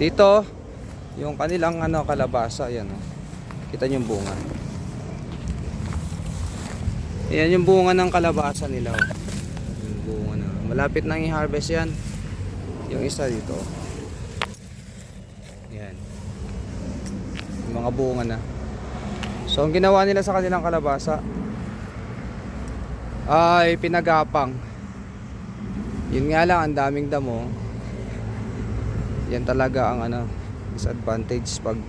Dito, yung kanilang kalabasa, yan oh. Kita niyo yung bunga. Ayan yung bunga ng kalabasa nila oh. Yung bunga na. Malapit nang i-harvest yan. Yung isa dito. Yan. Yung mga bunga na. So ang ginawa nila sa kanilang kalabasa ay pinagapang. Yun nga lang, ang daming damo. Yan talaga ang disadvantage pag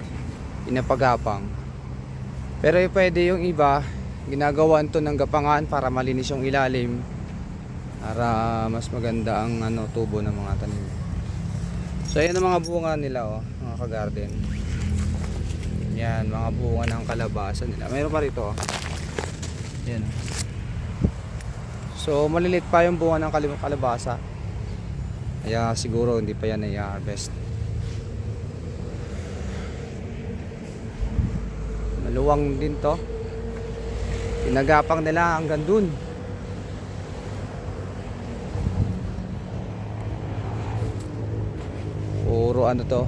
pinapagapang. Pero pwede yung iba, ginagawan to ng gapangan para malinis yung ilalim, para mas maganda ang tubo ng mga tanim. So ayan ang mga bunga nila oh, mga ka-garden. Yan, mga bunga ng kalabasa nila. Mayroon pa rito oh. Yan. So malilit pa yung bunga ng kalabasa. Kaya siguro hindi pa yan i-harvest. Maluwang din to. Pinagapang nila hanggang dun. Puro to,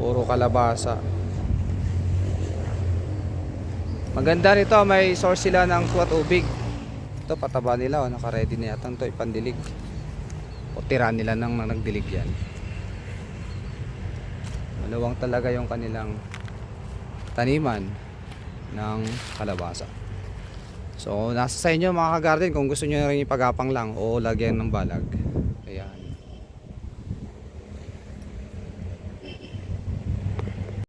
puro kalabasa. Maganda rito, may source sila ng tubig. Ito pataba nila, naka-ready na yata ito ipandilig. O tira nila nang nagdilig yan. Maluwang talaga yung kanilang taniman ng kalabasa. So nasa sa inyo mga ka-garden kung gusto nyo rin ipagapang lang o lagyan ng balag. Ayan.